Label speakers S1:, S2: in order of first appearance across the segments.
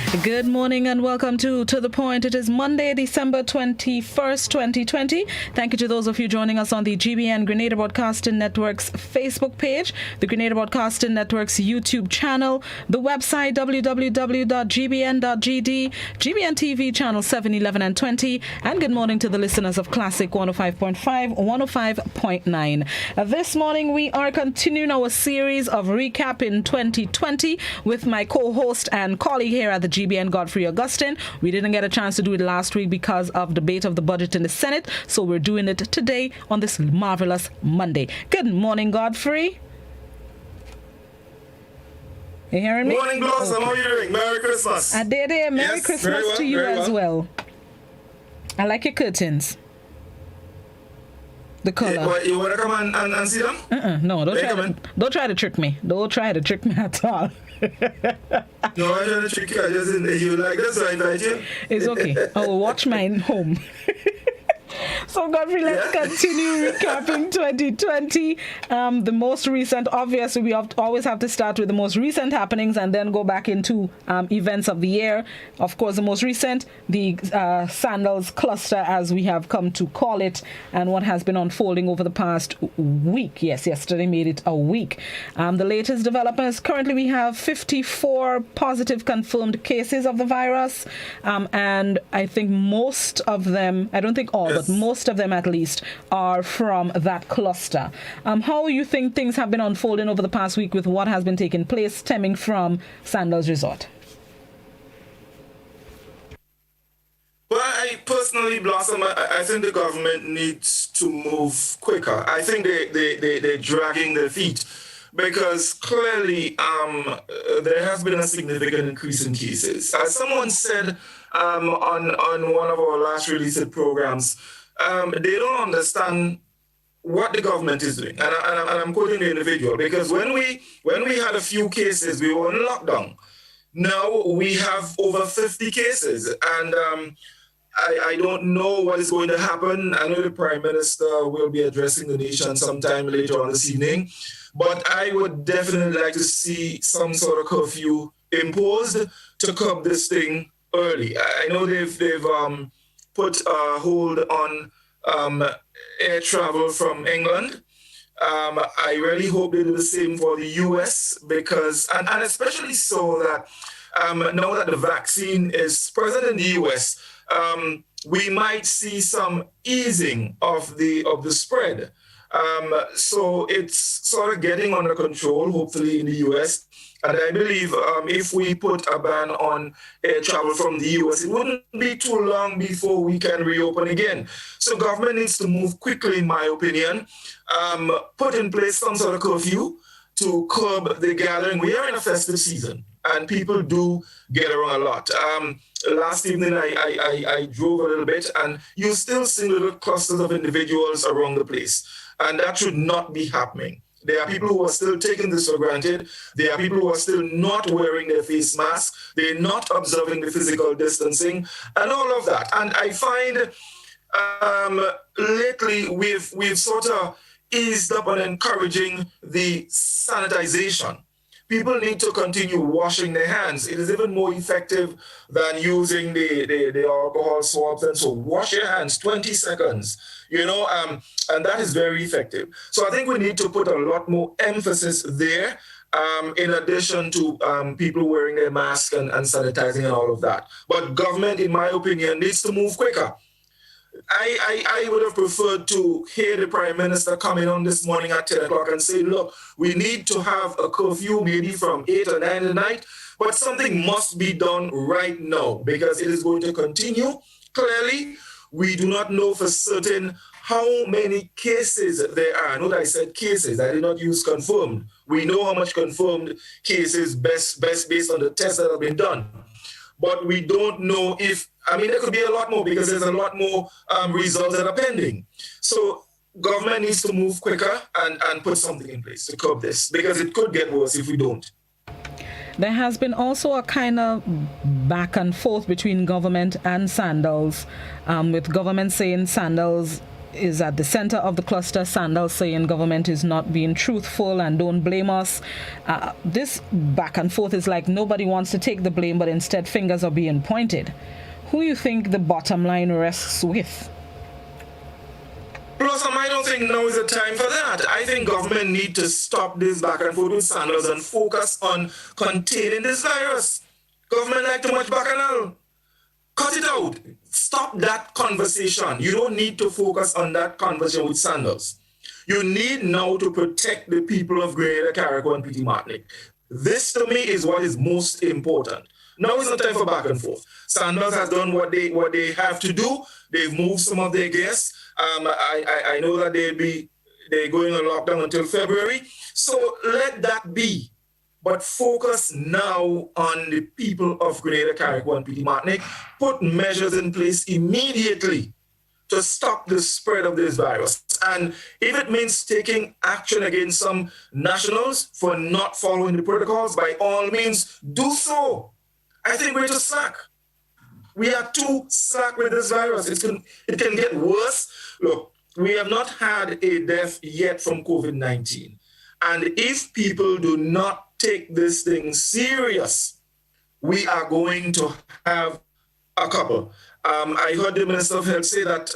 S1: Good morning and welcome to The Point. It is Monday, December 21st, 2020. Thank you to those of you joining us on the GBN Grenada Broadcasting Network's Facebook page, the Grenada Broadcasting Network's YouTube channel, the website www.gbn.gd, GBN TV channel 7, 11 and 20, and good morning to the listeners of Classic 105.5, 105.9. This morning we are continuing our series of recap in 2020 with my co-host and colleague here at the GBN, Godfrey Augustine. We didn't get a chance to do it last week because of debate of the budget in the Senate, so we're doing it today on this marvelous Monday. Good morning, Godfrey. You hearing me?
S2: Morning, Blossom. Okay. How are you doing? Merry Christmas.
S1: I did it. Merry Christmas to you as well. I like your curtains. The color.
S2: You want to come and see them?
S1: No, don't try to trick me. Don't try to trick me at all.
S2: No, I trying to trick you. I just didn't you like this, so I invite you.
S1: It's okay. I will watch mine home. So, Godfrey, let's continue recapping 2020. The most recent, obviously, we always have to start with the most recent happenings and then go back into events of the year. Of course, the most recent, the sandals cluster, as we have come to call it, and what has been unfolding over the past week. Yes, yesterday made it a week. The latest developments, currently we have 54 positive confirmed cases of the virus, and I think most of them, I don't think all, but most of them at least, are from that cluster. How you think things have been unfolding over the past week with what has been taking place stemming from Sandals Resort?
S2: Well, I personally, Blossom, I think the government needs to move quicker. I think they're dragging their feet because clearly there has been a significant increase in cases. As someone said on one of our last released programs, they don't understand what the government is doing. And I'm quoting the individual, because when we had a few cases, we were in lockdown. Now we have over 50 cases. And I don't know what is going to happen. I know the Prime Minister will be addressing the nation sometime later on this evening. But I would definitely like to see some sort of curfew imposed to curb this thing early. I know they've put a hold on air travel from England. I really hope they do the same for the US, because, and especially so that now that the vaccine is present in the US, we might see some easing of the spread. So it's sort of getting under control, hopefully, in the US. And I believe if we put a ban on air travel from the US, it wouldn't be too long before we can reopen again. So government needs to move quickly, in my opinion, put in place some sort of curfew to curb the gathering. We are in a festive season, and people do get around a lot. Last evening, I drove a little bit, and you still see little clusters of individuals around the place. And that should not be happening. There are people who are still taking this for granted. There are people who are still not wearing their face masks. They're not observing the physical distancing and all of that. And I find lately we've sort of eased up on encouraging the sanitization. People need to continue washing their hands. It is even more effective than using the alcohol swabs. And so wash your hands 20 seconds, and that is very effective. So I think we need to put a lot more emphasis there, in addition to people wearing their masks and sanitizing and all of that. But government, in my opinion, needs to move quicker. I would have preferred to hear the Prime Minister come in on this morning at 10 o'clock and say, look, we need to have a curfew maybe from 8 or 9 at night, but something must be done right now because it is going to continue. Clearly, we do not know for certain how many cases there are. Note I said cases. I did not use confirmed. We know how much confirmed cases best based on the tests that have been done. But we don't know if, there could be a lot more because there's a lot more results that are pending. So government needs to move quicker and put something in place to curb this because it could get worse if we don't.
S1: There has been also a kind of back and forth between government and Sandals, with government saying Sandals is at the center of the cluster. Sandals saying government is not being truthful and don't blame us. This back and forth is like nobody wants to take the blame, but instead fingers are being pointed. Who you think the bottom line rests with?
S2: Blossom, I don't think now is the time for that. I think government need to stop this back and forth with Sandals and focus on containing this virus. Government like too much bacchanal. Cut it out. Stop that conversation. You don't need to focus on that conversation with Sandals. You need now to protect the people of Grenada, Carriacou, and Petite Martinique. This, to me, is what is most important. Now is not time for back and forth. Sandals has done what they have to do. They've moved some of their guests. I know that they're going on lockdown until February. So let that be. But focus now on the people of Grenada, Carriacou, and Petite Martinique. Put measures in place immediately to stop the spread of this virus. And if it means taking action against some nationals for not following the protocols, by all means, do so. I think we're too slack. We are too slack with this virus. It can get worse. Look, we have not had a death yet from COVID-19. And if people do not take this thing serious, we are going to have a couple. I heard the Minister of Health say that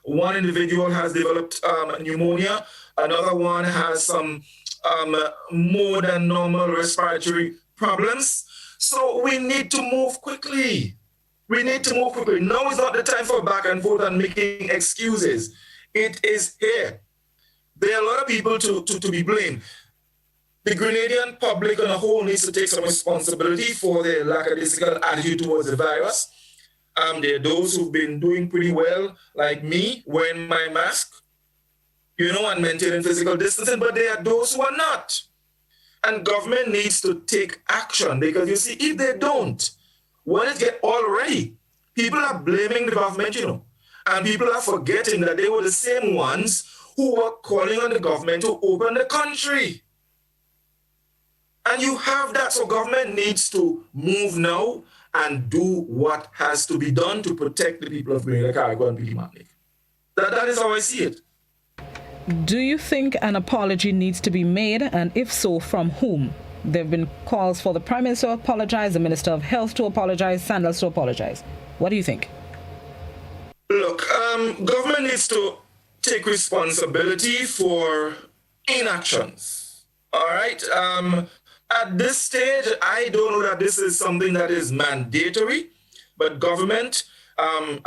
S2: one individual has developed pneumonia, another one has some more than normal respiratory problems. So we need to move quickly. We need to move quickly. Now is not the time for back and forth and making excuses. It is here. There are a lot of people to be blamed. The Grenadian public on a whole needs to take some responsibility for their lackadaisical attitude towards the virus. There are those who've been doing pretty well, like me, wearing my mask, and maintaining physical distancing, but there are those who are not. And government needs to take action because, you see, if they don't, when it gets all ready, people are blaming the government, and people are forgetting that they were the same ones who were calling on the government to open the country. And you have that, so government needs to move now and do what has to be done to protect the people of Grenada, Carriacou, and Petite Martinique. That is how I see it.
S1: Do you think an apology needs to be made, and if so, from whom? There have been calls for the Prime Minister to apologize, the Minister of Health to apologize, Sandals to apologize. What do you think?
S2: Look, government needs to take responsibility for inactions. All right? At this stage, I don't know that this is something that is mandatory, but government,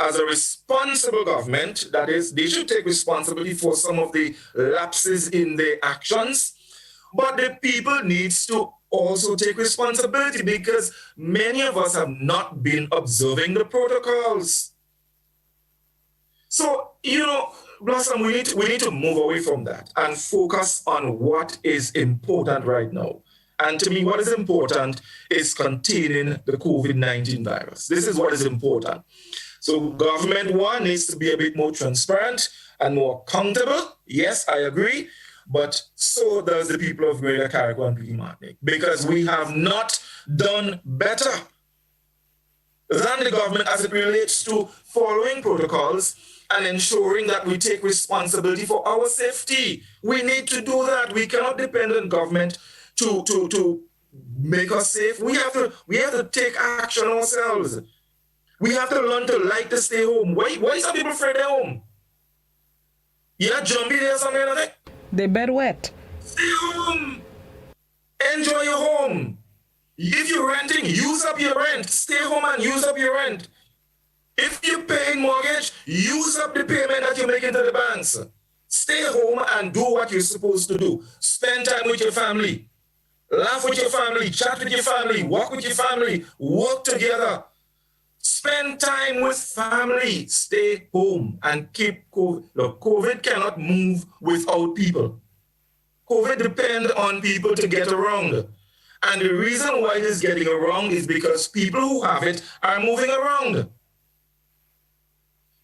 S2: as a responsible government, that is, they should take responsibility for some of the lapses in their actions. But the people needs to also take responsibility because many of us have not been observing the protocols. So, Blossom, we need to move away from that and focus on what is important right now. And to me, what is important is containing the COVID-19 virus. This is what is important. So government, one, needs to be a bit more transparent and more accountable. Yes, I agree. But so does the people of Grenada, Carriacou, and Petite Martinique, because we have not done better than the government as it relates to following protocols and ensuring that we take responsibility for our safety. We need to do that. We cannot depend on government to make us safe. We have to take action ourselves. We have to learn to like to stay home. Why some people afraid they're home? You're not jumpy there or something like that?
S1: They bed wet.
S2: Stay home. Enjoy your home. If you're renting, use up your rent. Stay home and use up your rent. If you're paying mortgage, use up the payment that you're making to the banks. Stay home and do what you're supposed to do. Spend time with your family. Laugh with your family. Chat with your family. Walk with your family. Work together. Spend time with family. Stay home and keep COVID. Look, COVID cannot move without people. COVID depends on people to get around. And the reason why it is getting around is because people who have it are moving around.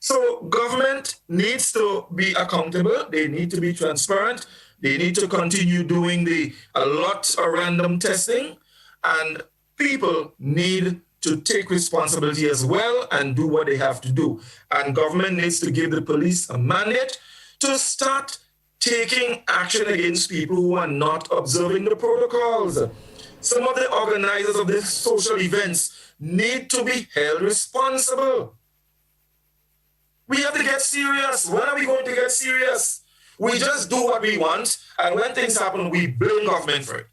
S2: So government needs to be accountable. They need to be transparent. They need to continue doing a lot of random testing. And people need to take responsibility as well and do what they have to do. And government needs to give the police a mandate to start taking action against people who are not observing the protocols. Some of the organizers of these social events need to be held responsible. We have to get serious. When are we going to get serious? We just do what we want, and when things happen, we blame government for it.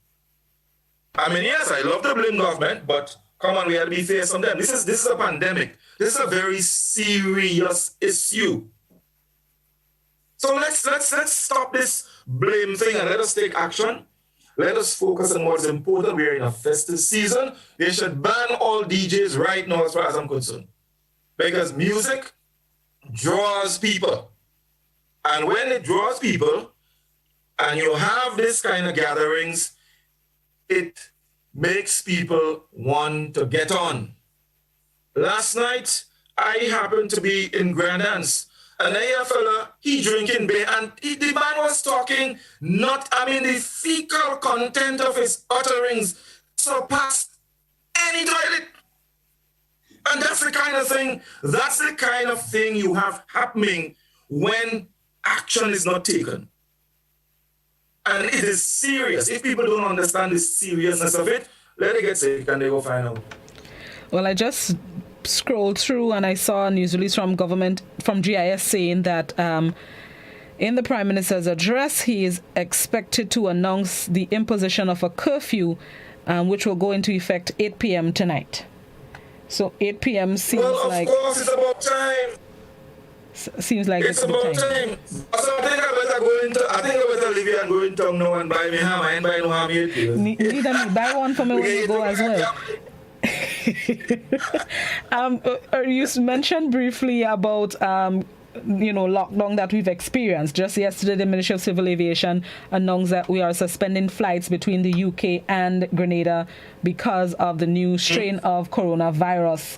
S2: I mean, yes, I love to blame government, but come on, we have to be fair sometimes. This is a pandemic. This is a very serious issue. So let's stop this blame thing and let us take action. Let us focus on what's important. We're in a festive season. They should ban all DJs right now, as far as I'm concerned, because music draws people. And when it draws people, and you have this kind of gatherings, it makes people want to get on. Last night, I happened to be in Grand Anse, and I hear a fella, he drinking beer, and the man was talking, the fecal content of his utterings surpassed any toilet. And that's the kind of thing you have happening when action is not taken. And it is serious. If people don't understand the seriousness of it, let it get sick and they go find out.
S1: Well, I just scrolled through and I saw a news release from GIS saying that in the Prime Minister's address, he is expected to announce the imposition of a curfew, which will go into effect 8 p.m. tonight. So 8 p.m. seems like...
S2: Well, of course, it's about time.
S1: Seems like
S2: it's about time. So I think I better leave here and go in town now and buy me ham. I ain't buy no ham yet.
S1: Neither me. Buy one for me when you go as well. You mentioned briefly about lockdown that we've experienced. Just yesterday, the Ministry of Civil Aviation announced that we are suspending flights between the UK and Grenada because of the new strain of coronavirus.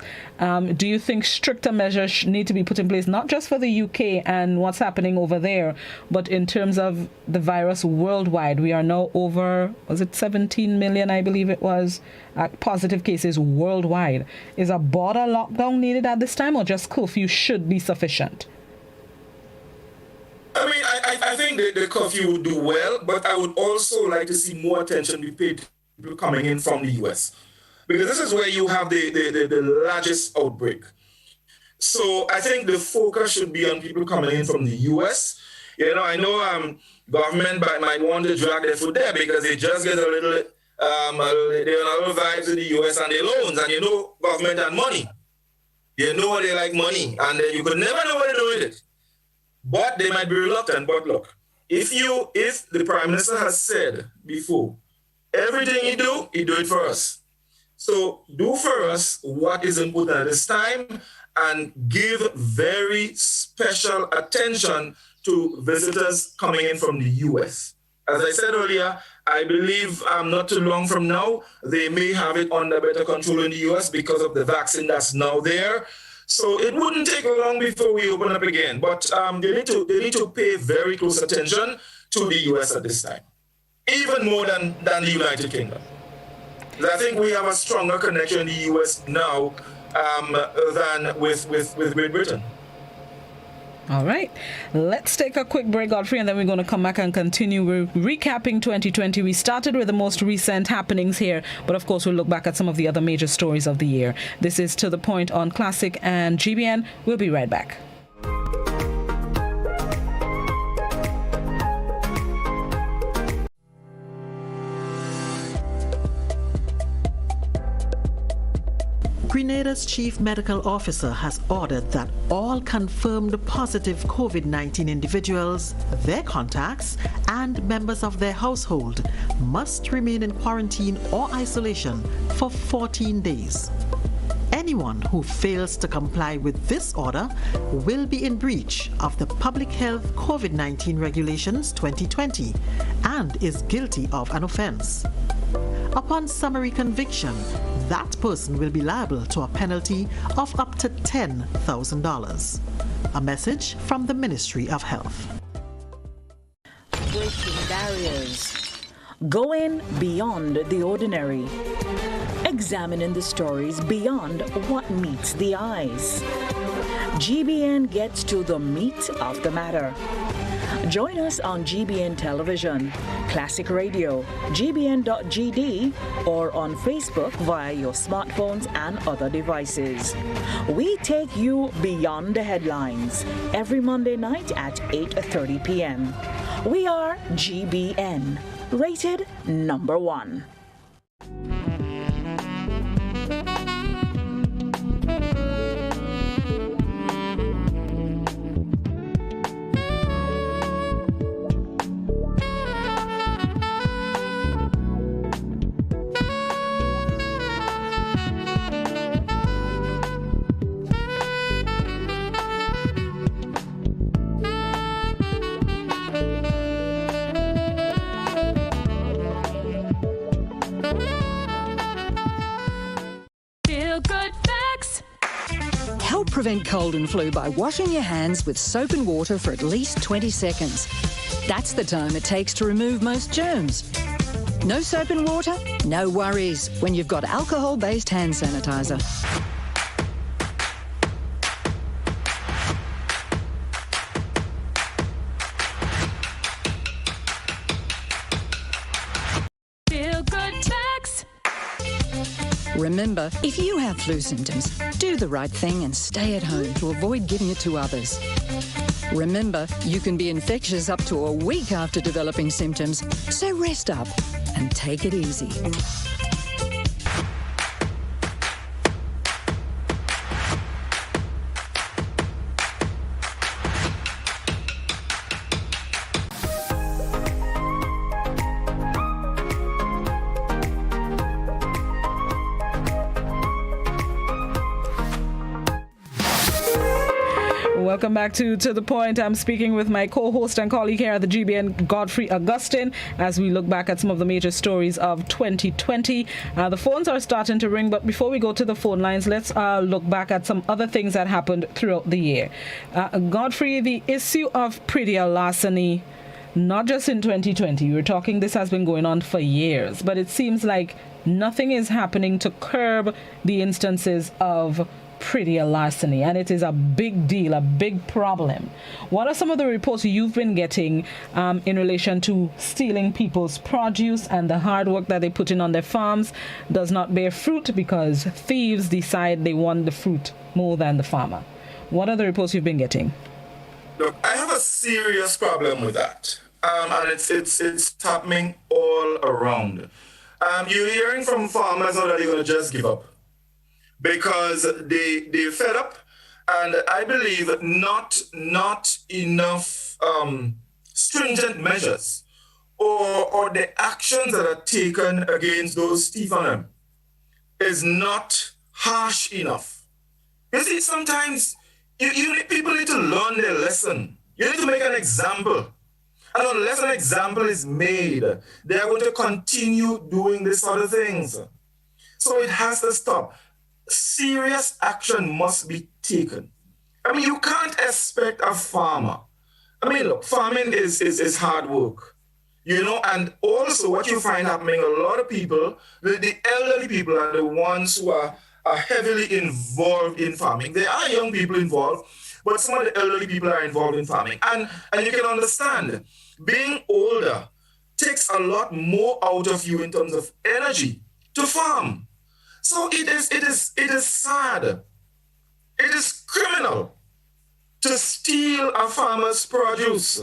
S1: Do you think stricter measures need to be put in place, not just for the UK and what's happening over there, but in terms of the virus worldwide? We are now over, 17 million, I believe it was, positive cases worldwide. Is a border lockdown needed at this time, or just curfew should be sufficient?
S2: I think the curfew would do well, but I would also like to see more attention be paid to people coming in from the US, because this is where you have the largest outbreak. So I think the focus should be on people coming in from the US. I know government might want to drag their foot there because they just get a little, they're on a little vibes in the US and their loans, and government and money. They like money, and you could never know what to do with it. But they might be reluctant. But look, if the Prime Minister has said before, everything he do it for us. So do for us what is important at this time and give very special attention to visitors coming in from the US. As I said earlier, I believe not too long from now, they may have it under better control in the US because of the vaccine that's now there. So it wouldn't take long before we open up again. But they need to pay very close attention to the US at this time, even more than the United Kingdom. I think we have a stronger connection in the US now than with Great Britain.
S1: All right, let's take a quick break, Godfrey, and then we're going to come back and continue. We're recapping 2020. We started with the most recent happenings here, but of course we'll look back at some of the other major stories of the year. This is To The Point on Classic and GBN. We'll be right back.
S3: Grenada's chief medical officer has ordered that all confirmed positive COVID-19 individuals, their contacts, and members of their household must remain in quarantine or isolation for 14 days. Anyone who fails to comply with this order will be in breach of the Public Health COVID-19 Regulations 2020 and is guilty of an offense. Upon summary conviction, that person will be liable to a penalty of up to $10,000. A message from the Ministry of Health.
S4: Breaking barriers. Going beyond the ordinary. examining the stories beyond what meets the eyes. GBN gets to the meat of the matter. Join us on GBN Television, Classic Radio, gbn.gd, or on Facebook via your smartphones and other devices. We take you beyond the headlines every Monday night at 8:30 p.m. We are GBN, rated number 1.
S5: Prevent cold and flu by washing your hands with soap and water for at least 20 seconds. That's the time it takes to remove most germs. No soap and water? No worries when you've got alcohol-based hand sanitizer.
S6: Feel good facts.
S5: Remember, if you have flu symptoms, do the right thing and stay at home to avoid giving it to others. Remember, you can be infectious up to a week after developing symptoms, so rest up and take it easy.
S1: Welcome back to The Point. I'm speaking with my co-host and colleague here at the GBN, Godfrey Augustine, as we look back at some of the major stories of 2020. The phones are starting to ring, but before we go to the phone lines, let's look back at some other things that happened throughout the year. Godfrey, the issue of prettier larceny, not just in 2020. We were talking, this has been going on for years, but it seems like nothing is happening to curb the instances of prettier larceny, and it is a big deal, a big problem. What are some of the reports you've been getting in relation to stealing people's produce and the hard work that they put in on their farms does not bear fruit because thieves decide they want the fruit more than the farmer? What are the reports you've been getting?
S2: Look, I have a serious problem with that, and it's happening all around. You're hearing from farmers now that they're going to just give up, because they're fed up, and I believe not enough stringent measures or the actions that are taken against those thieves on them is not harsh enough. You see, sometimes people need to learn their lesson. You need to make an example. And unless an example is made, they are going to continue doing these sort of things. So it has to stop. Serious action must be taken. I mean, you can't expect a farmer. I mean, look, farming is hard work, you know, and also what you find happening, a lot of people, the elderly people are the ones who are heavily involved in farming. There are young people involved, but some of the elderly people are involved in farming. And you can understand, being older takes a lot more out of you in terms of energy to farm. So it is sad. It is criminal to steal a farmer's produce,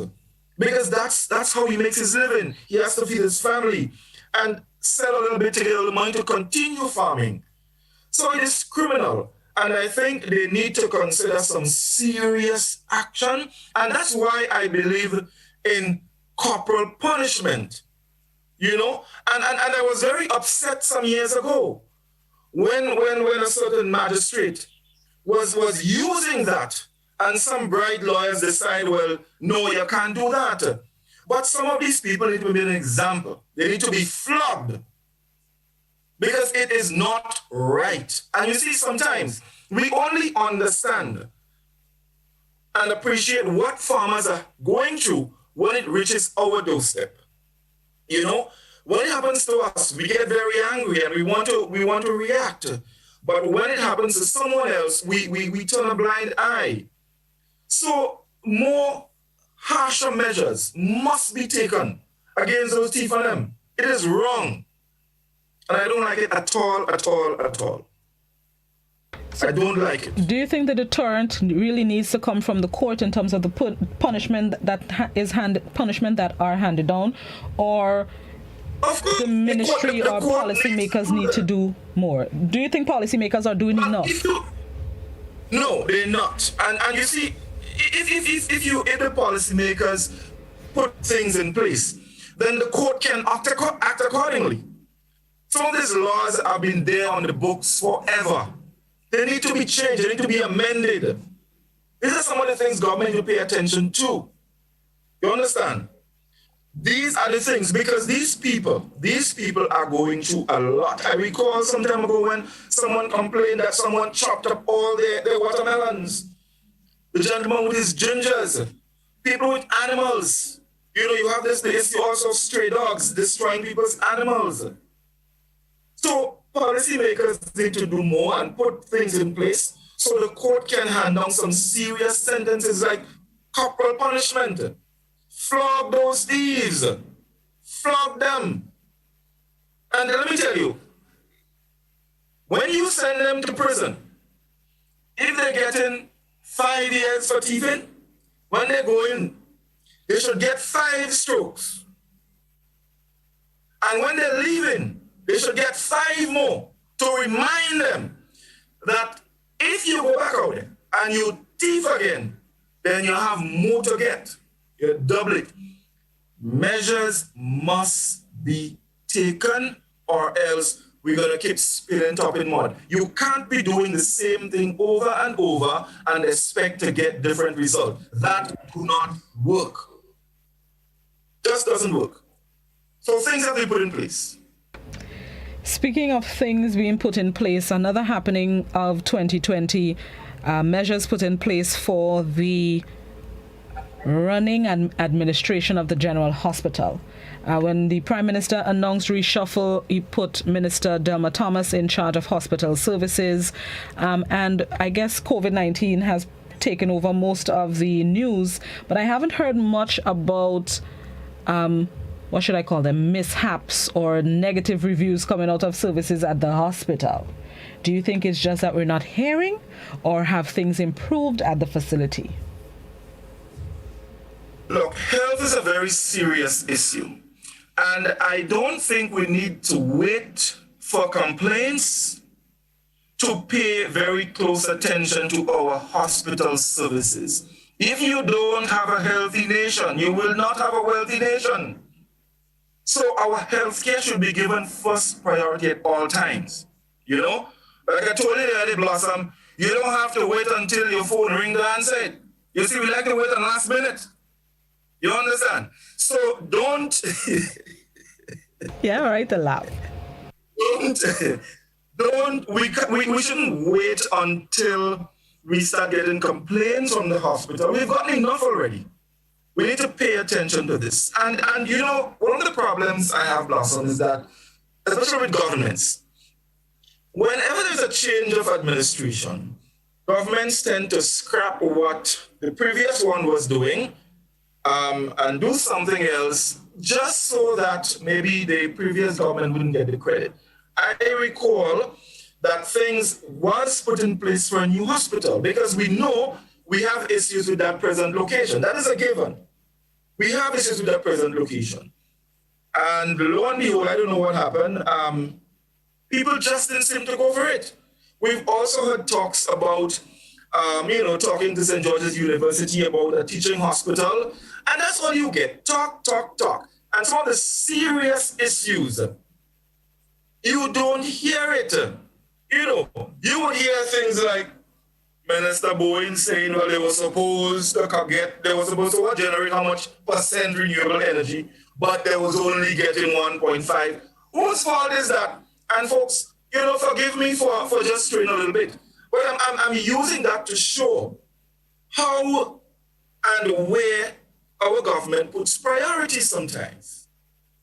S2: because that's how he makes his living. He has to feed his family and sell a little bit to get a little money to continue farming. So it is criminal. And I think they need to consider some serious action. And that's why I believe in corporal punishment. You know, and I was very upset some years ago when a certain magistrate was using that, and some bright lawyers decide, well, no, you can't do that. But some of these people need to be an example. They need to be flogged, because it is not right. And you see, sometimes we only understand and appreciate what farmers are going through when it reaches our doorstep. You know, when it happens to us, we get very angry and we want to react. But when it happens to someone else, we turn a blind eye. So more harsher measures must be taken against those thief on them. It is wrong. And I don't like it at all, at all, at all. I don't like it.
S1: Do you think the deterrent really needs to come from the court in terms of the punishment punishment that are handed down, or the ministry or policymakers need to do more? Do you think policymakers are doing enough?
S2: No, they're not. And you see, if the policymakers put things in place, then the court can act accordingly. Some of these laws have been there on the books forever. They need to be changed. They need to be amended. These are some of the things government will pay attention to. You understand? These are the things, because these people are going through a lot. I recall some time ago when someone complained that someone chopped up all their watermelons. The gentleman with his gingers, people with animals. You know, you have this issue also of stray dogs destroying people's animals. So policymakers need to do more and put things in place so the court can hand down some serious sentences like corporal punishment. Flog those thieves. Flog them. And let me tell you, when you send them to prison, if they're getting 5 years for thieving, when they go in, they should get 5 strokes. And when they're leaving, they should get 5 more to remind them that if you go back out there and you thief again, then you have more to get. You double it. Measures must be taken, or else we're going to keep spilling top in mud. You can't be doing the same thing over and over and expect to get different results. That do not work. Just doesn't work. So things have to be put in place.
S1: Speaking of things being put in place, another happening of 2020, measures put in place for the running and administration of the General Hospital. When the Prime Minister announced reshuffle, he put Minister Delma Thomas in charge of hospital services. And I guess COVID-19 has taken over most of the news, but I haven't heard much about what should I call them, mishaps or negative reviews coming out of services at the hospital. Do you think it's just that we're not hearing, or have things improved at the facility?
S2: Look, health is a very serious issue. And I don't think we need to wait for complaints to pay very close attention to our hospital services. If you don't have a healthy nation, you will not have a wealthy nation. So our healthcare should be given first priority at all times. You know, like I told you earlier, Blossom, you don't have to wait until your phone rings to answer it. You see, we like to wait on last minute. You understand? So don't.
S1: Yeah, right, the laugh.
S2: We shouldn't wait until we start getting complaints from the hospital. We've gotten enough already. We need to pay attention to this. And you know, one of the problems I have, Blossom, is that, especially with governments, whenever there's a change of administration, governments tend to scrap what the previous one was doing and do something else just so that maybe the previous government wouldn't get the credit. I recall that things was put in place for a new hospital because we know we have issues with that present location. That is a given. We have issues with that present location. And lo and behold, I don't know what happened. People just didn't seem to go for it. We've also heard talks about, talking to St. George's University about a teaching hospital. And that's all you get. Talk, talk, talk. And some of the serious issues, you don't hear it. You know, you would hear things like Minister Bowen saying, well, they were supposed to generate how much percent renewable energy, but they was only getting 1.5. Whose fault is that? And folks, forgive me for just straying a little bit, but I'm using that to show how and where our government puts priorities sometimes.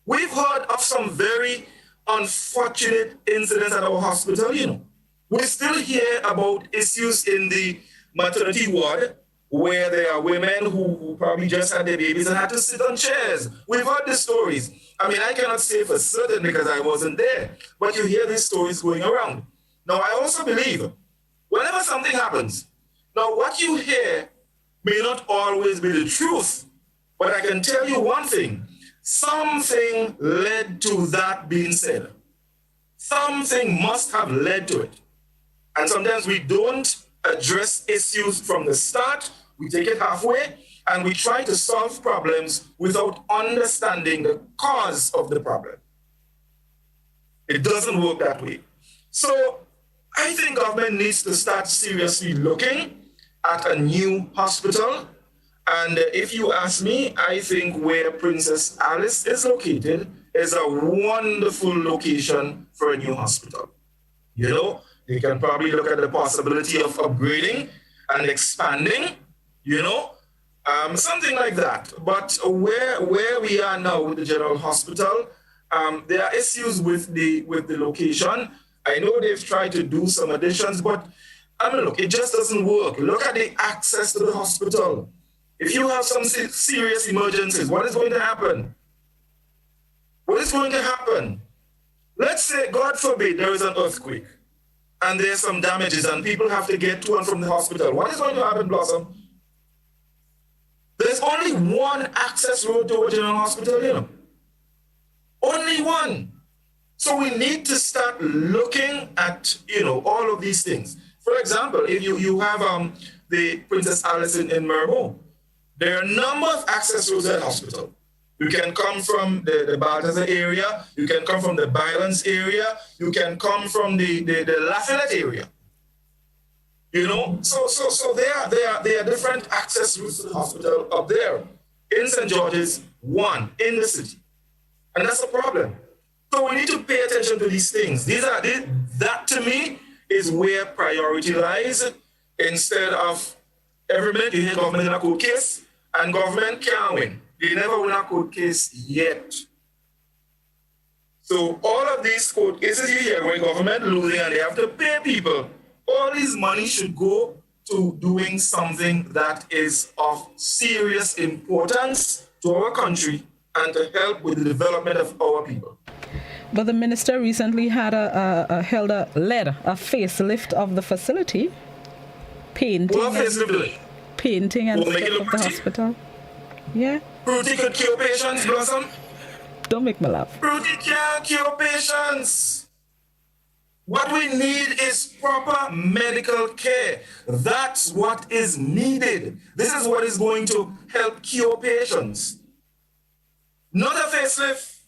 S2: We've heard of some very unfortunate incidents at our hospital, you know. We still hear about issues in the maternity ward where there are women who probably just had their babies and had to sit on chairs. We've heard the stories. I mean, I cannot say for certain because I wasn't there, but you hear these stories going around. Now, I also believe whenever something happens, now what you hear may not always be the truth, but I can tell you one thing. Something led to that being said. Something must have led to it. And sometimes we don't address issues from the start. We take it halfway and we try to solve problems without understanding the cause of the problem. It doesn't work that way. So I think government needs to start seriously looking at a new hospital. And if you ask me, I think where Princess Alice is located is a wonderful location for a new hospital. You know, they can probably look at the possibility of upgrading and expanding, you know, something like that. But where we are now with the General Hospital, there are issues with the location. I know they've tried to do some additions, but I mean, look, it just doesn't work. Look at the access to the hospital. If you have some serious emergencies, what is going to happen? What is going to happen? Let's say, God forbid, there is an earthquake and there's some damages and people have to get to and from the hospital. What is going to happen, Blossom? There's only one access road to a general hospital, you know. Only one. So we need to start looking at, you know, all of these things. For example, if you have the Princess Alice in Mermo, there are a number of access roads at the hospital. You can come from the Balthazar area, you can come from the Bylands area, you can come from the Lafayette area. You know, so there are different access routes to the hospital up there. In St. George's, one in the city. And that's a problem. So we need to pay attention to these things. That to me is where priority lies. Instead of every minute you hear government in a court case and government can't win. They never win a court case yet. So all of these court cases you hear where government losing and they have to pay people, all this money should go to doing something that is of serious importance to our country and to help with the development of our people.
S1: But the minister recently had led a facelift of the facility, painting and stuff of the hospital. Yeah.
S2: Fruity could cure patients, Blossom.
S1: Don't make me laugh.
S2: Fruity can't cure patients. What we need is proper medical care. That's what is needed. This is what is going to help cure patients. Not a facelift.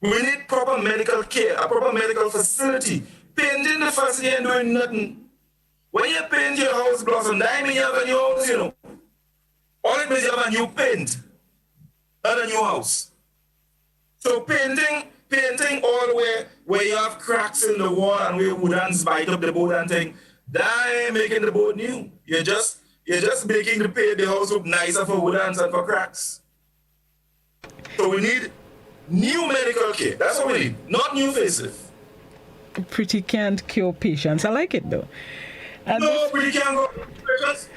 S2: We need proper medical care, a proper medical facility. Painting the facility ain't doing nothing. When you paint your house, Blossom, that means you have a new house, you know. All it means you have a new paint, not a new house. So painting all the way where you have cracks in the wall and where woodens bite up the board and thing, that ain't making the board new. You're just making the house look nicer for woodens and for cracks. So we need new medical care. That's what we need, not new facelift.
S1: Pretty can't cure patients. I like it though. And
S2: no, pretty can't go patients.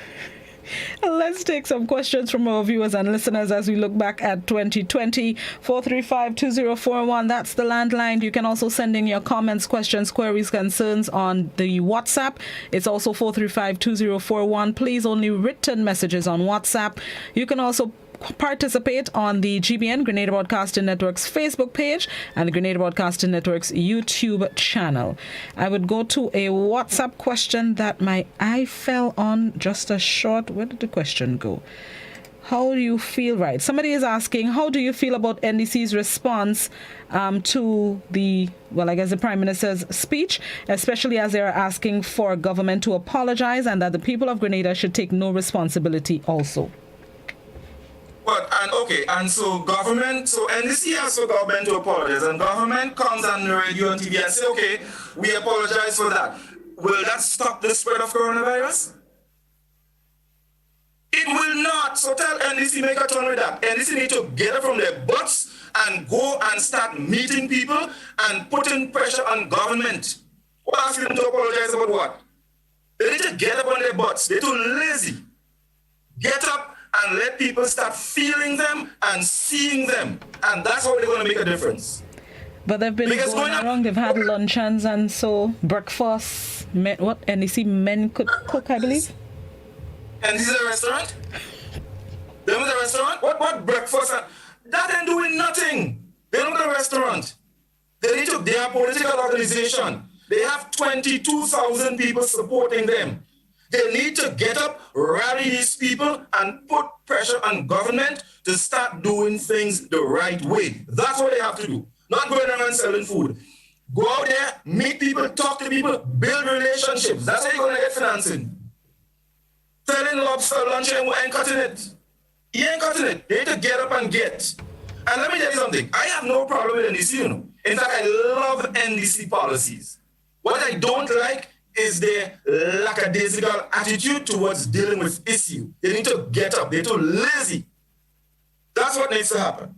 S1: Let's take some questions from our viewers and listeners as we look back at 2020. 435-2041, that's the landline. You can also send in your comments, questions, queries, concerns on the WhatsApp. It's also 435-2041. Please, only written messages on WhatsApp. You can also participate on the GBN Grenada Broadcasting Network's Facebook page and the Grenada Broadcasting Network's YouTube channel. I would go to a WhatsApp question that my eye fell on just a short. Where did the question go? How do you feel? Right. Somebody is asking, how do you feel about NDC's response to the, well, I guess the Prime Minister's speech, especially as they are asking for government to apologize and that the people of Grenada should take no responsibility also?
S2: And so NDC asks for government to apologize, and government comes on the radio and TV and say, okay, we apologize for that. Will that stop the spread of coronavirus? It will not. So tell NDC, make a turn with that. NDC need to get up from their butts and go and start meeting people and putting pressure on government. What asking them to apologize about what? They need to get up on their butts. They're too lazy. Get up and let people start feeling them and seeing them. And that's how they're going to make a difference.
S1: But they've been going around, they've had luncheons and so breakfast, NEC men could cook, I believe.
S2: And this is a restaurant? Them is a restaurant? What breakfast? That ain't doing nothing. They're not a restaurant. They are a political organization. They have 22,000 people supporting them. They need to get up, rally these people, and put pressure on government to start doing things the right way. That's what they have to do. Not going around selling food. Go out there, meet people, talk to people, build relationships. That's how you're going to get financing. Selling lobster lunch and ain't cutting it. He ain't cutting it. They need to get up and get. And let me tell you something. I have no problem with NDC, you know. In fact, I love NDC policies. What I don't like is their lackadaisical attitude towards dealing with issue. They need to get up. They're too lazy. That's what needs to happen.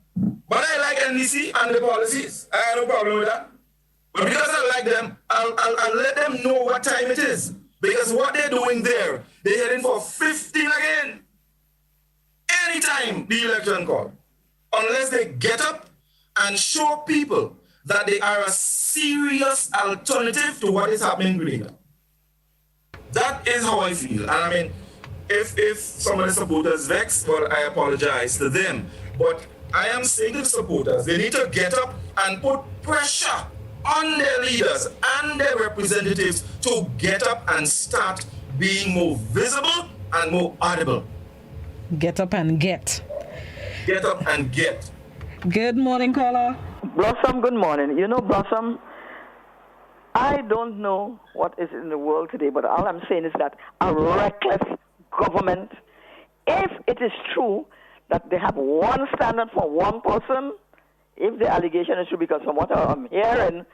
S2: But I like NDC and the policies. I have no problem with that. But because I like them, I'll let them know what time it is. Because what they're doing there, they're heading for 15 again. Anytime the election call. Unless they get up and show people that they are a serious alternative to what is happening in Grenada. That is how I feel. And I mean, if some of the supporters vex, well, I apologize to them. But I am saying to the supporters, they need to get up and put pressure on their leaders and their representatives to get up and start being more visible and more audible.
S1: Get up and get.
S2: Get up and get.
S1: Good morning, caller.
S7: Blossom, good morning. You know, Blossom, I don't know what is in the world today, but all I'm saying is that a reckless government, if it is true that they have one standard for one person, if the allegation is true, because from what I'm hearing,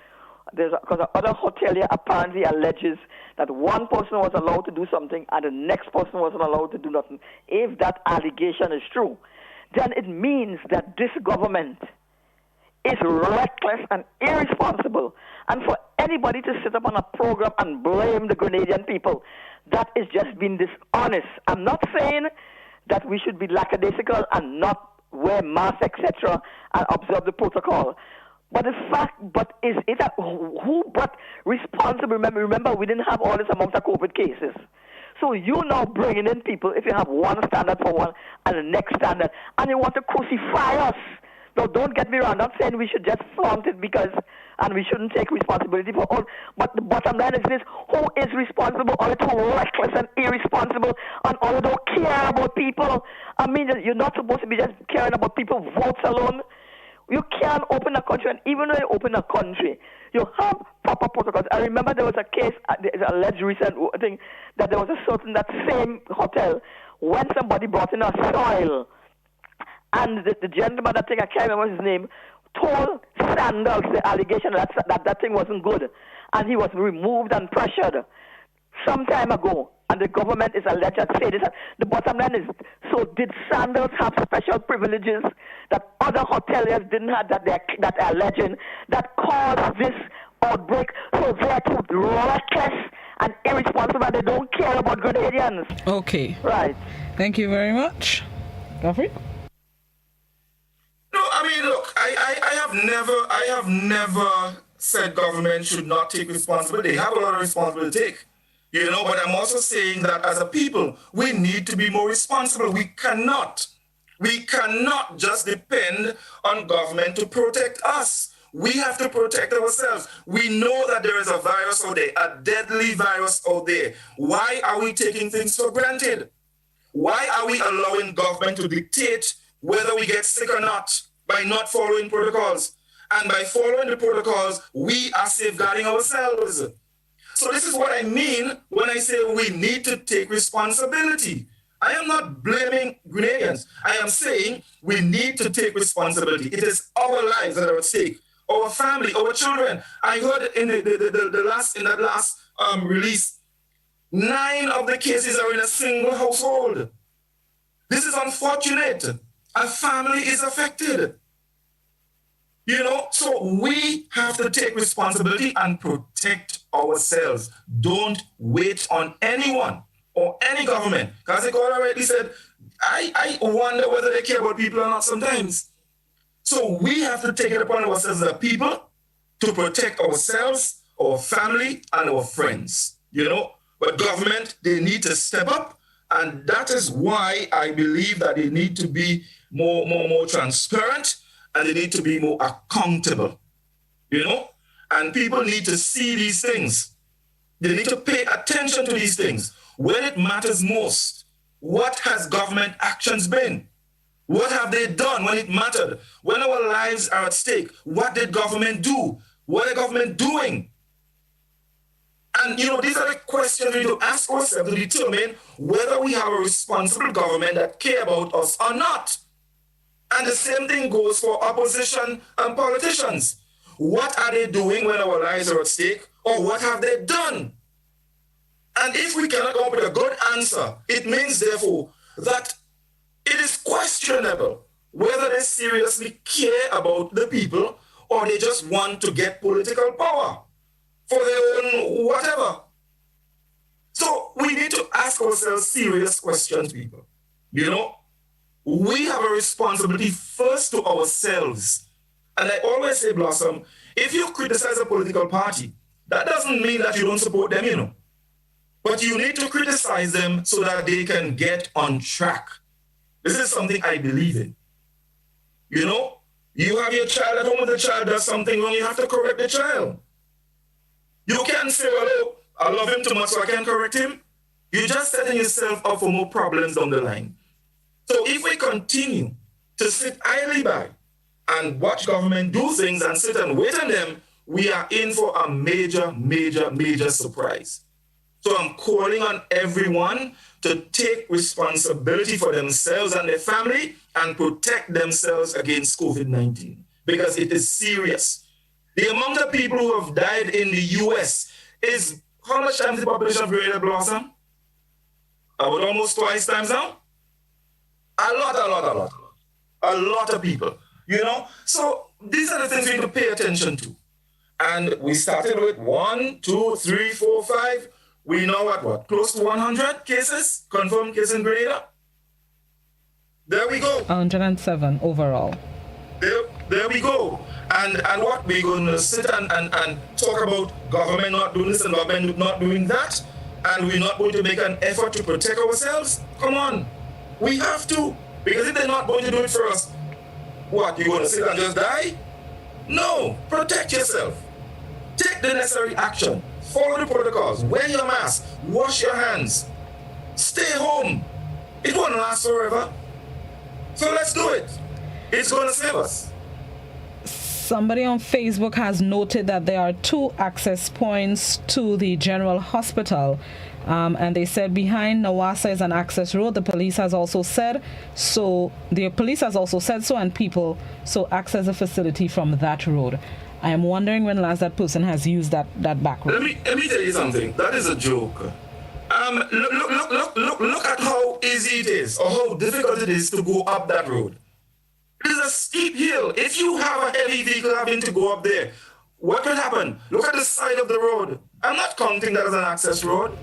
S7: because the other hotelier apparently alleges that one person was allowed to do something and the next person wasn't allowed to do nothing. If that allegation is true, then it means that this government is reckless and irresponsible. And for anybody to sit up on a program and blame the Grenadian people, that is just being dishonest. I'm not saying that we should be lackadaisical and not wear masks, etc., and observe the protocol. But the fact, is it that who but responsible? Remember, we didn't have all this amount of COVID cases. So you now bringing in people, if you have one standard for one and the next standard, and you want to crucify us. No, don't get me wrong. I'm not saying we should just flaunt it and we shouldn't take responsibility for all. But the bottom line is this: who is responsible? Are they too reckless and irresponsible? And all don't care about people? I mean, you're not supposed to be just caring about people's votes alone. You can't open a country, and even when you open a country, you have proper protocols. I remember there was a case, alleged recent thing, that there was a certain, that same hotel, when somebody brought in a soil, and the gentleman, I think I can't remember his name, told Sandals the allegation that thing wasn't good, and he was removed and pressured some time ago. And the government is alleged to say this. The bottom line is, so did Sandals have special privileges that other hoteliers didn't have, that are alleging, that caused this outbreak? So they are too reckless and irresponsible, and they don't care about Grenadians.
S1: Okay.
S7: Right.
S1: Thank you very much. Godfrey?
S2: No, I mean, look, I have never said government should not take responsibility. They have a lot of responsibility to take. You know, but I'm also saying that as a people, we need to be more responsible. We cannot just depend on government to protect us. We have to protect ourselves. We know that there is a virus out there, a deadly virus out there. Why are we taking things for granted? Why are we allowing government to dictate whether we get sick or not by not following protocols? And by following the protocols, we are safeguarding ourselves. So this is what I mean when I say we need to take responsibility. I am not blaming Grenadians. I am saying we need to take responsibility. It is our lives that are at stake, our family, our children. I heard in that last release, 9 of the cases are in a single household. This is unfortunate. A family is affected. You know, so we have to take responsibility and protect ourselves. Don't wait on anyone or any government. Because the caller already said, I wonder whether they care about people or not sometimes. So we have to take it upon ourselves as a people to protect ourselves, our family, and our friends. You know, but government, they need to step up. And that is why I believe that they need to be more transparent, and they need to be more accountable, you know? And people need to see these things. They need to pay attention to these things. When it matters most, what has government actions been? What have they done when it mattered? When our lives are at stake, what did government do? What are government doing? And, you know, these are the questions we need to ask ourselves to determine whether we have a responsible government that care about us or not. And the same thing goes for opposition and politicians. What are they doing when our lives are at stake? Or what have they done? And if we cannot come up with a good answer, it means, therefore, that it is questionable whether they seriously care about the people or they just want to get political power for their own whatever. So we need to ask ourselves serious questions, people. You know? We have a responsibility first to ourselves. And I always say, Blossom, if you criticize a political party, that doesn't mean that you don't support them, you know. But you need to criticize them so that they can get on track. This is something I believe in. You know, you have your child at home, and the child does something wrong, you have to correct the child. You can't say, well, oh, I love him too much, so I can't correct him. You're just setting yourself up for more problems down the line. So if we continue to sit idly by and watch government do things and sit and wait on them, we are in for a major surprise. So I'm calling on everyone to take responsibility for themselves and their family and protect themselves against COVID-19 because it is serious. The amount of people who have died in the US is, how much times the population of Greater Blossom? About almost twice times now? A lot of people, you know? So these are the things we need to pay attention to. And we started with 1, 2, 3, 4, 5. We know what? Close to 100 cases, confirmed cases in Grenada. There we go.
S1: 107 overall.
S2: There we go. And what, we're going to sit and talk about government not doing this and government not doing that, and we're not going to make an effort to protect ourselves? Come on. We have to, because if they're not going to do it for us, what, you're going to sit and just die? No, protect yourself. Take the necessary action. Follow the protocols. Wear your mask. Wash your hands. Stay home. It won't last forever. So let's do it. It's going to save us.
S1: Somebody on Facebook has noted that there are 2 access points to the General Hospital. And they said behind Nawasa is an access road. The police has also said so. The police has also said so, and people so access the facility from that road. I am wondering when last that person has used that back road.
S2: Let me tell you something. That is a joke. Look at how easy it is, or how difficult it is to go up that road. It is a steep hill. If you have a heavy vehicle having to go up there, what will happen? Look at the side of the road. I'm not counting that as an access road.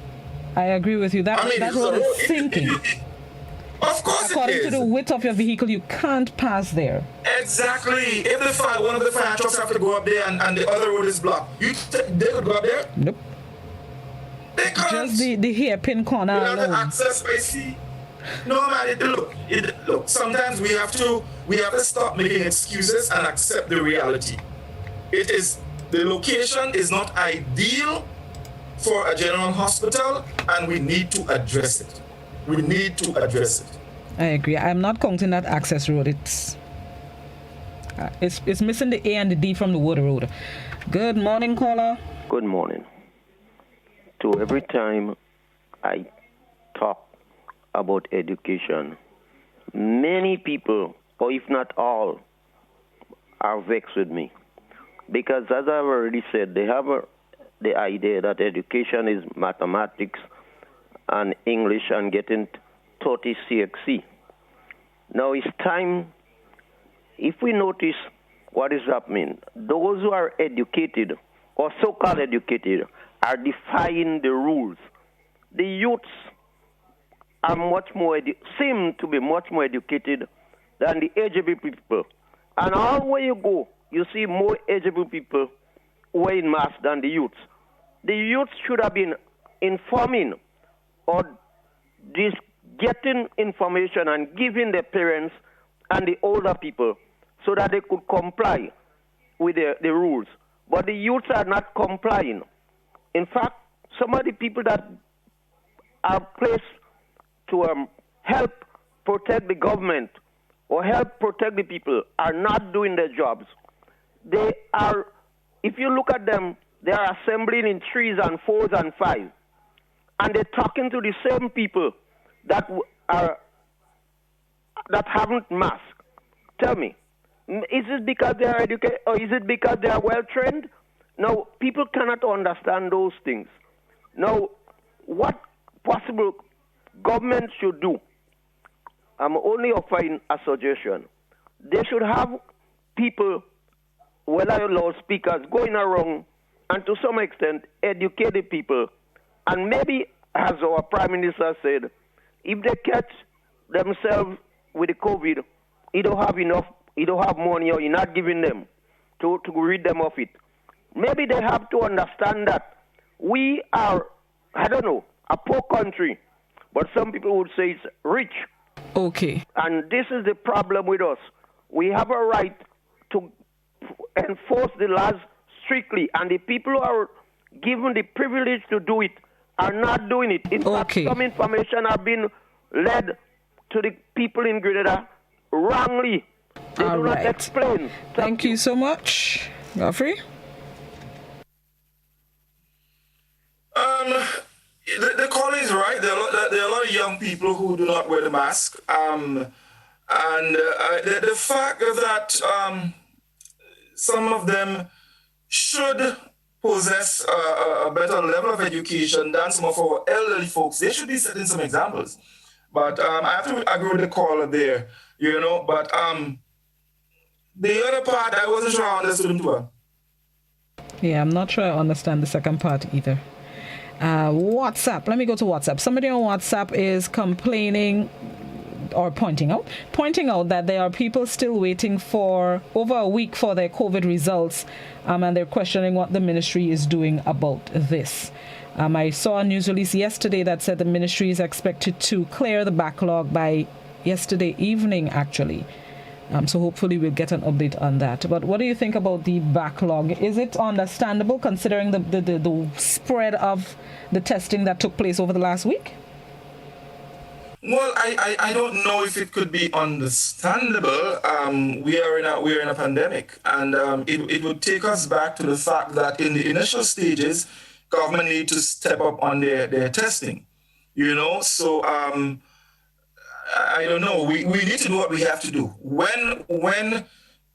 S1: I agree with you. That road is sinking.
S2: Of course
S1: According
S2: it is.
S1: to the width of your vehicle, you can't pass there.
S2: Exactly. If one of the fire trucks have to go up there and the other road is blocked, they could go up there?
S1: Nope.
S2: They can't.
S1: Just the hairpin corner
S2: You have
S1: alone.
S2: to access by sea. No, man, look, sometimes we have to stop making excuses and accept the reality. The location is not ideal for a general hospital, and we need to address it.
S1: I agree. I'm not counting that access road. It's missing the A and the D from the wood road. Good morning, caller.
S8: Good morning. To every time I talk about education, many people, or if not all, are vexed with me. Because as I've already said, they have the idea that education is mathematics and English and getting 30 CXC. Now it's time, if we notice What does that mean? Those who are educated or so-called educated are defying the rules. The youths are seem to be much more educated than the eligible people. And all where you go, you see more eligible people wearing masks than the youths. The youths should have been informing or getting information and giving their parents and the older people so that they could comply with the rules. But the youths are not complying. In fact, some of the people that are placed to help protect the government or help protect the people are not doing their jobs. They are, if you look at them, they are assembling in 3s and 4s and 5s. And they're talking to the same people that haven't masked. Tell me, is it because they are educated or is it because they are well trained? No, people cannot understand those things. Now, what possible government should do? I'm only offering a suggestion. They should have people, whether loudspeakers, going around and to some extent educate the people. And maybe, as our Prime Minister said, if they catch themselves with the COVID, he don't have enough, he don't have money, or you're not giving them to rid them of it. Maybe they have to understand that we are, I don't know, a poor country, but some people would say it's rich.
S1: Okay.
S8: And this is the problem with us. We have a right to enforce the laws strictly, and the people who are given the privilege to do it are not doing it. In fact, some information have been led to the people in Grenada wrongly. They do not explain.
S1: Thank you so much. Godfrey?
S2: The caller is right. There are a lot of young people who do not wear the mask. And the fact that some of them should possess a better level of education than some of our elderly folks, they should be setting some examples. But I have to agree with the caller there, you know. But the other part, I wasn't sure I understood him too well.
S1: Yeah, I'm not sure I understand the second part either. WhatsApp. Let me go to WhatsApp. Somebody on WhatsApp is complaining or pointing out that there are people still waiting for over a week for their COVID results, and they're questioning what the ministry is doing about this. I saw a news release yesterday that said the ministry is expected to clear the backlog by yesterday evening, actually. So hopefully we'll get an update on that. But what do you think about the backlog? Is it understandable considering the spread of the testing that took place over the last week?
S2: Well, I don't know if it could be understandable. We are in a pandemic, and it would take us back to the fact that in the initial stages, government need to step up on their testing. You know, so I don't know. We need to do what we have to do. When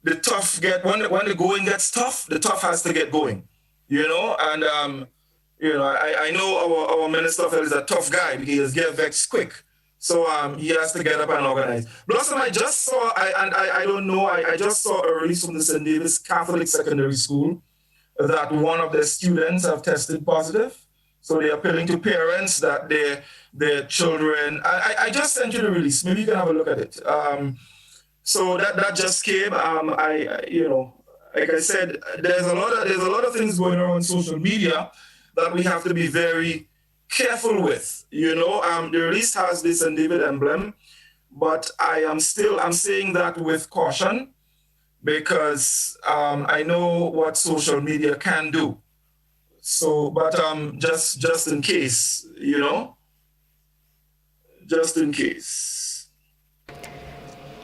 S2: the going gets tough, the tough has to get going. You know, and I know our Minister of Health is a tough guy because he gets vexed quick. So he has to get up and organize. Blossom, I just saw, I don't know, I just saw a release from the St. David's Catholic Secondary School that one of their students have tested positive. So they're appealing to parents that their children, I just sent you the release. Maybe you can have a look at it. So that just came. Like I said, there's a lot of things going on social media that we have to be very careful with. You know, the release has this St. David emblem, but I'm saying that with caution because I know what social media can do. So, but just in case, you know, just in case.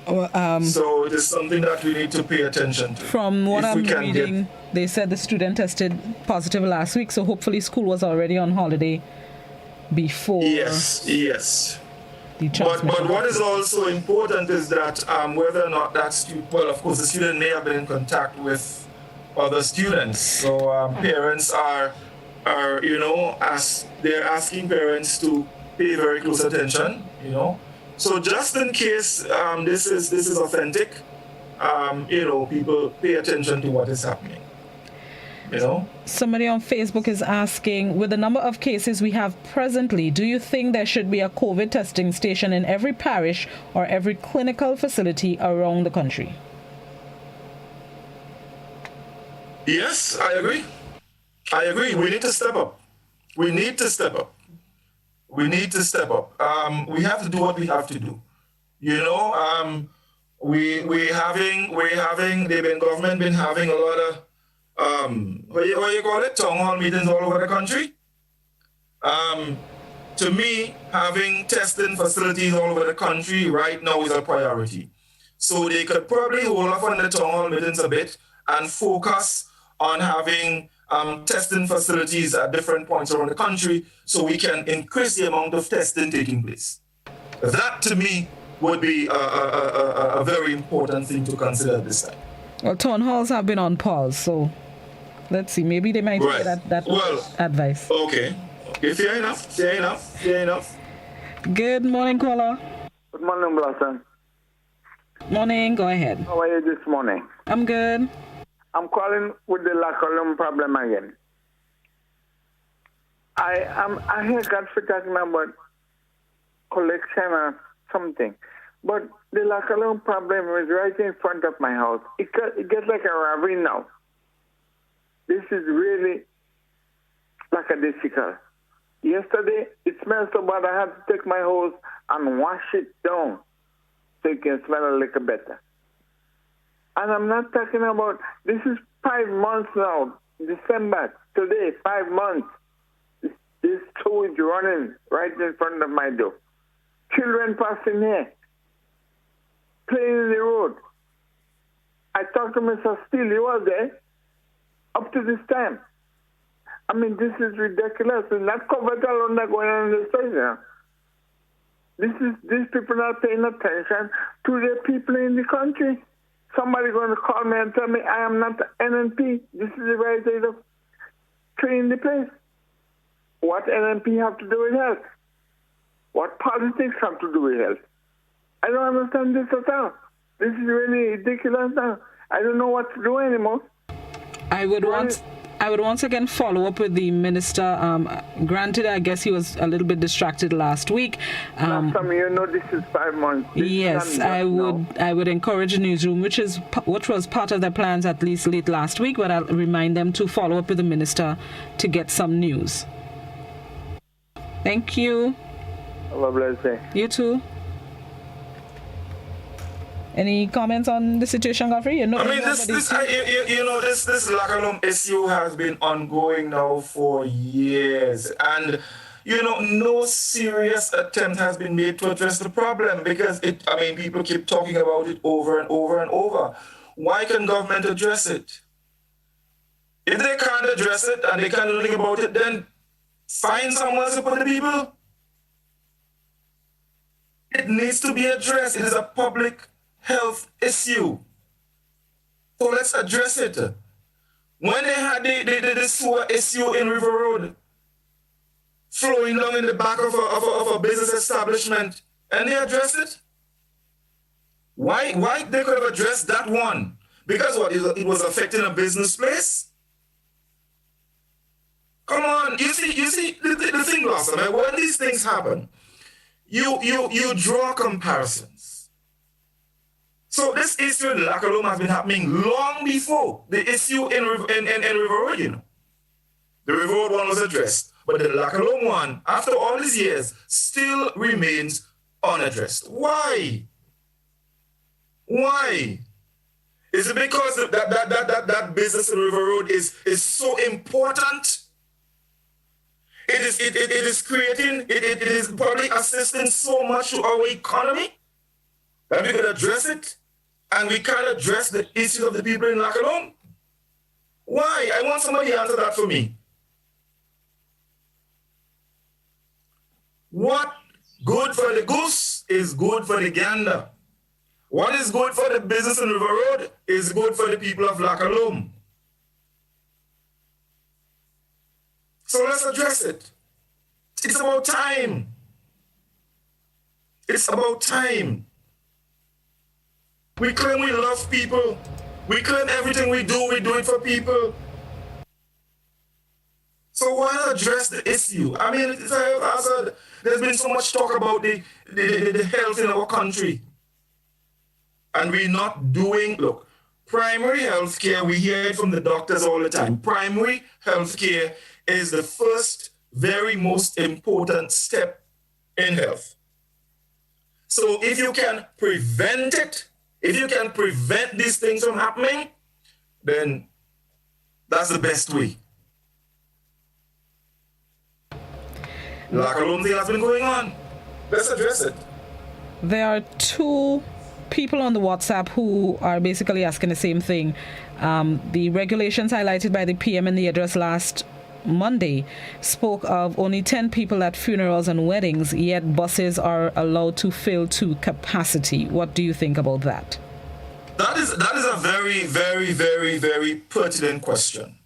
S2: So it is something that we need to pay attention to.
S1: From what I'm reading, they said the student tested positive last week, so hopefully school was already on holiday before.
S2: Yes. But what is also important is that whether or not that student, well, of course, the student may have been in contact with other students. So parents are they're asking parents to pay very close attention. You know, so just in case this is authentic, people pay attention to what is happening.
S1: Somebody on Facebook is asking, with the number of cases we have presently, do you think there should be a COVID testing station in every parish or every clinical facility around the country?
S2: Yes, I agree. We need to step up. We have to do what we have to do. The government been having a lot of what you call it, town hall meetings all over the country. To me, having testing facilities all over the country right now is a priority. So they could probably hold off on the town hall meetings a bit and focus on having testing facilities at different points around the country so we can increase the amount of testing taking place. That, to me, would be a very important thing to consider this time.
S1: Well, town halls have been on pause, so let's see. Maybe they might hear that advice.
S2: Okay. Fair enough.
S1: Good morning, caller.
S9: Good morning, Blossom.
S1: Morning, go ahead.
S9: How are you this morning?
S1: I'm good.
S9: I'm calling with the locker room problem again. I hear Godfrey talking about collection or something, but the locker room problem is right in front of my house. It gets like a ravine now. This is really like a difficult. Yesterday, it smelled so bad I had to take my hose and wash it down so it can smell a little better. And I'm not talking about, this is 5 months now, December, today, 5 months. This sewage running right in front of my door. Children passing here, playing in the road. I talked to Mr. Steele, he was there, up to this time. I mean, this is ridiculous. It's not covered alone that going on in the street now. These people are paying attention to the people in the country. Somebody going to call me and tell me I am not NNP. This is the right way of cleaning the place. What NNP have to do with health? What politics have to do with health? I don't understand this at all. This is really ridiculous now. I don't know what to do anymore.
S1: I would once again follow up with the minister. Granted, I guess he was a little bit distracted last week.
S9: Last time, this is 5 months.
S1: Yes, I would encourage the newsroom, which was part of their plans at least late last week, but I'll remind them to follow up with the minister to get some news. Thank you.
S9: Have a blessed day.
S1: You too. Any comments on the situation, Godfrey?
S2: This locker room issue has been ongoing now for years, and no serious attempt has been made to address the problem because people keep talking about it over and over and over. Why can government address it? If they can't address it and they can't do anything about it, then find someone to put the people. It needs to be addressed. It is a public health issue. So let's address it. When they had the sewer issue in River Road, flowing down in the back of a business establishment, and they addressed it? Why they could have addressed that one? Because it was affecting a business place? Come on, you see the thing, Blossom, when these things happen, you draw comparisons. So this issue in the locker room has been happening long before the issue in River Road, The River Road one was addressed, but the locker room one, after all these years, still remains unaddressed. Why? Is it because that business in River Road is so important? It is probably assisting so much to our economy that we could address it, and we can't address the issue of the people in locker room? Why? I want somebody to answer that for me. What good for the goose is good for the gander. What is good for the business in River Road is good for the people of locker room. So let's address it. It's about time. We claim we love people. We claim everything we do it for people. So why not address the issue? I mean, there's been so much talk about the health in our country. And we're not doing, look, primary health care, we hear it from the doctors all the time. Primary health care is the first, very most important step in health. So if you can prevent it, if you can prevent these things from happening, then that's the best way. Lack of thing has been going on. Let's address it.
S1: There are two people on the WhatsApp who are basically asking the same thing. The regulations highlighted by the PM in the address last Monday spoke of only 10 people at funerals and weddings, yet buses are allowed to fill to capacity. What do you think about that?
S2: That is a very, very, very, very pertinent question.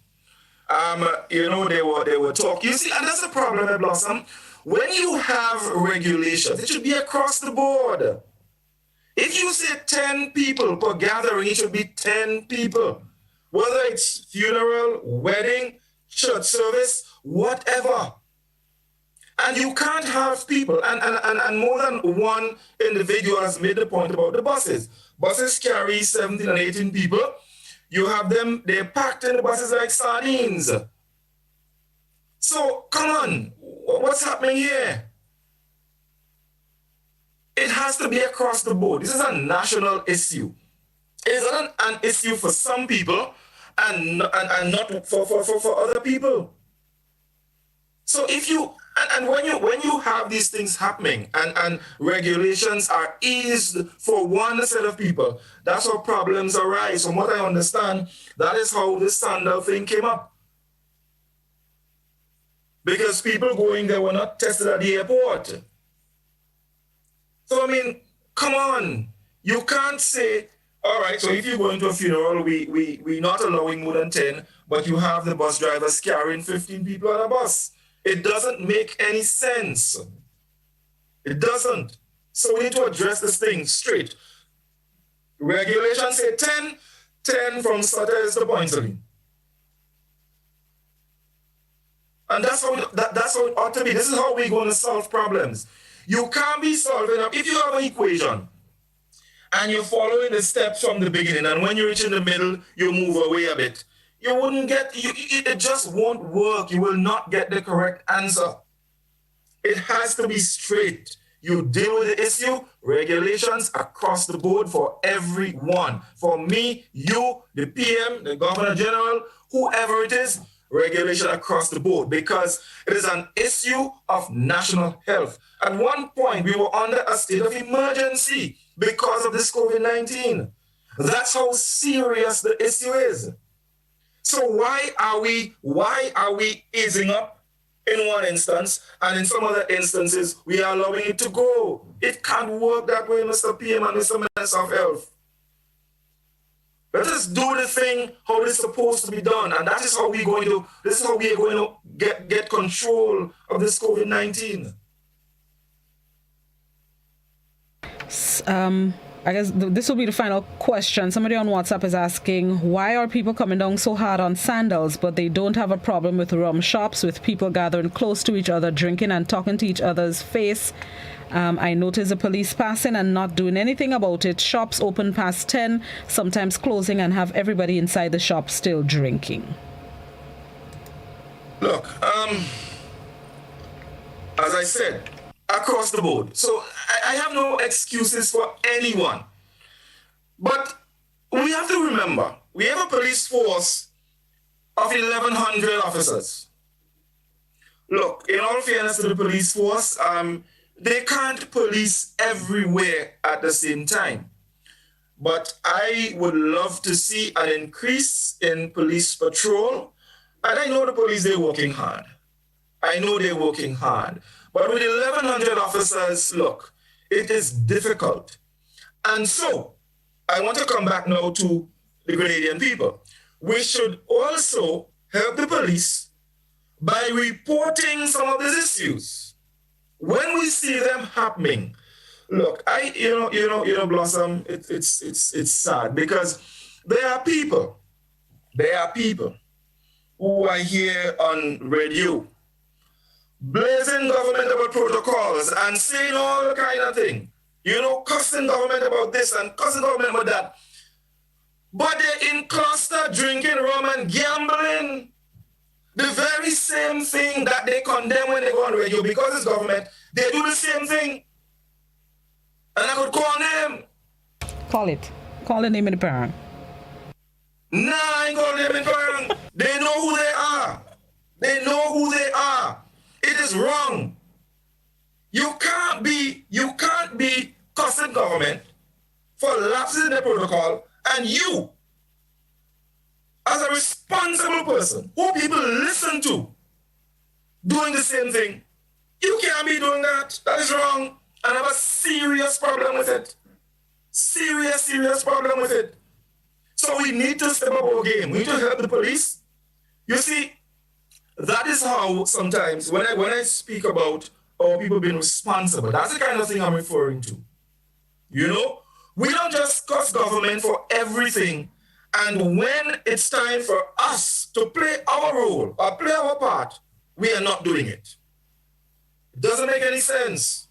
S2: They were talking. You see, and that's the problem at Blossom. When you have regulations, it should be across the board. If you say 10 people per gathering, it should be 10 people. Whether it's funeral, wedding, church service, whatever. And you can't have people, and more than one individual has made the point about the buses. Buses carry 17 and 18 people. You have them, they're packed in the buses like sardines. So, come on, what's happening here? It has to be across the board. This is a national issue. It's not an issue for some people and not for other people. So if you, and when you have these things happening and regulations are eased for one set of people, that's how problems arise. From what I understand, that is how the sandal thing came up. Because people going there were not tested at the airport. So, I mean, come on. You can't say, all right, so if you're going to a funeral, we're not allowing more than 10, but you have the bus drivers carrying 15 people on a bus. It doesn't make any sense. It doesn't. So we need to address this thing straight. Regulations say 10 from Sutter to Point21st. And that's how it ought to be. This is how we're going to solve problems. You can't be solving them. If you have an equation and you're following the steps from the beginning, and when you reach in the middle, you move away a bit, you wouldn't get, it just won't work. You will not get the correct answer. It has to be straight. You deal with the issue, regulations across the board for everyone. For me, you, the PM, the Governor General, whoever it is, regulation across the board, because it is an issue of national health. At one point, we were under a state of emergency because of this COVID-19. That's how serious the issue is. So why are we easing up in one instance, and in some other instances, we are allowing it to go? It can't work that way, Mr. PM and Mr. Minister of Health. Let us do the thing how it's supposed to be done, and that is how we're going to. This is how we are going to get control of this COVID-19.
S1: I guess this will be the final question. Somebody on WhatsApp is asking, why are people coming down so hard on sandals, but they don't have a problem with rum shops, with people gathering close to each other, drinking and talking to each other's face? I notice the police passing and not doing anything about it. Shops open past 10, sometimes closing, and have everybody inside the shop still drinking.
S2: Look, as I said, across the board. So I have no excuses for anyone. But we have to remember, we have a police force of 1,100 officers. Look, in all fairness to the police force, they can't police everywhere at the same time. But I would love to see an increase in police patrol. And I know the police, they're working hard. I know they're working hard. But with 1,100 officers, look, it is difficult. And so, I want to come back now to the Grenadian people. We should also help the police by reporting some of these issues. When we see them happening, Look, Blossom. It's sad because there are people who are here on radio blazing governmental protocols and saying all kind of thing. Cussing government about this and cussing government about that. But they're in cluster drinking rum and gambling. The very same thing that they condemn when they go on radio because it's government, they do the same thing. And I could call them.
S1: Call it. Call the name in the parent.
S2: Nah, I ain't calling them in parent. They know who they are. They know who they are. It is wrong. You can't be cussing government for lapses in the protocol, and you, as a responsible person who people listen to, doing the same thing. You can't be doing that. That is wrong. And I have a serious problem with it. Serious problem with it. So we need to step up our game. We need to help the police. You see, that is how sometimes when I speak about our people being responsible, that's the kind of thing I'm referring to. We don't just cuss government for everything. And when it's time for us to play our role or play our part, we are not doing it. It doesn't make any sense.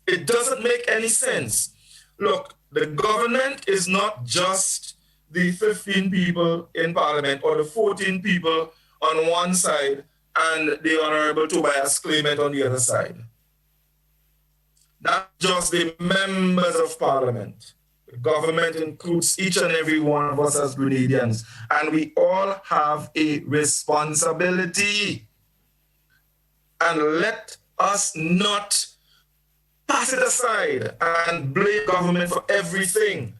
S2: It doesn't make any sense. Look, the government is not just the 15 people in Parliament or the 14 people on one side and the Honorable Tobias Clement on the other side. Not just the members of Parliament. The government includes each and every one of us as Grenadians, and we all have a responsibility. And let us not pass it aside and blame government for everything.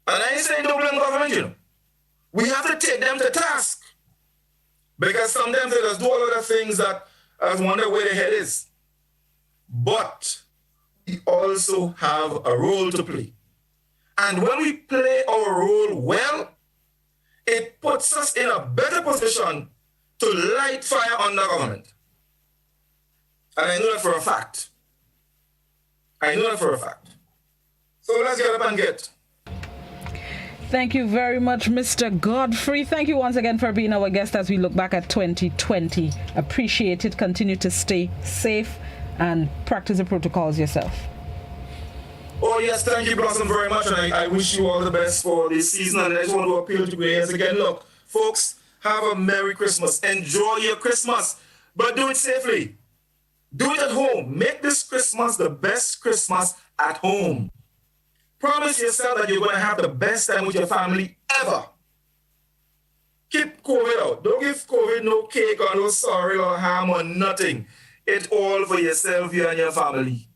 S2: And I ain't saying don't blame government, We have to take them to task. Because sometimes they just do a lot of things that I wonder where their head is. But we also have a role to play. And when we play our role well, it puts us in a better position to light fire on the government. And I know that for a fact. So let's get up and get.
S1: Thank you very much, Mr. Godfrey. Thank you once again for being our guest as we look back at 2020. Appreciate it. Continue to stay safe and practice the protocols yourself.
S2: Oh, yes, thank you, Blossom, very much. And I wish you all the best for this season. And I just want to appeal to Grenadians again. Look, folks, have a Merry Christmas. Enjoy your Christmas, but do it safely. Do it at home. Make this Christmas the best Christmas at home. Promise yourself that you're going to have the best time with your family ever. Keep COVID out. Don't give COVID no cake or no sorry or ham or nothing. It's all for yourself, you and your family.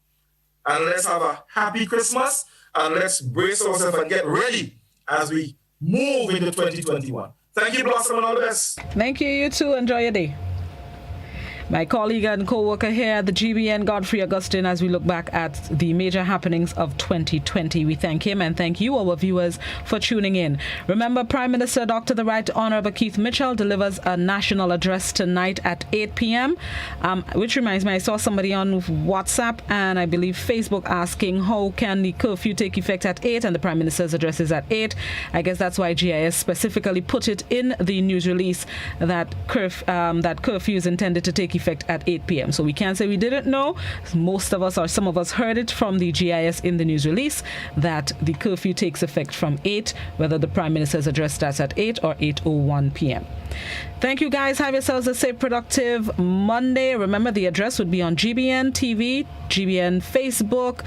S2: And let's have a happy Christmas, and let's brace ourselves and get ready as we move into 2021. Thank you, Blossom, and all the best.
S1: Thank you. You too. Enjoy your day. My colleague and co-worker here at the GBN, Godfrey Augustine, as we look back at the major happenings of 2020. We thank him and thank you, our viewers, for tuning in. Remember, Prime Minister Dr. the Right Honourable Keith Mitchell delivers a national address tonight at 8 p.m. Which reminds me, I saw somebody on WhatsApp and I believe Facebook asking how can the curfew take effect at 8 and the Prime Minister's address is at 8. I guess that's why GIS specifically put it in the news release that curfew is intended to take effect at 8 p.m. So we can't say we didn't know. Most of us or some of us heard it from the GIS in the news release that the curfew takes effect from 8, whether the Prime Minister's address starts at 8 or 8:01 p.m. Thank you guys. Have yourselves a safe, productive Monday. Remember, the address would be on GBN TV, GBN Facebook,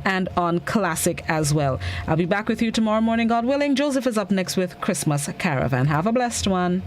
S1: and on Classic as well. I'll be back with you tomorrow morning, God willing. Joseph is up next with Christmas Caravan. Have a blessed one.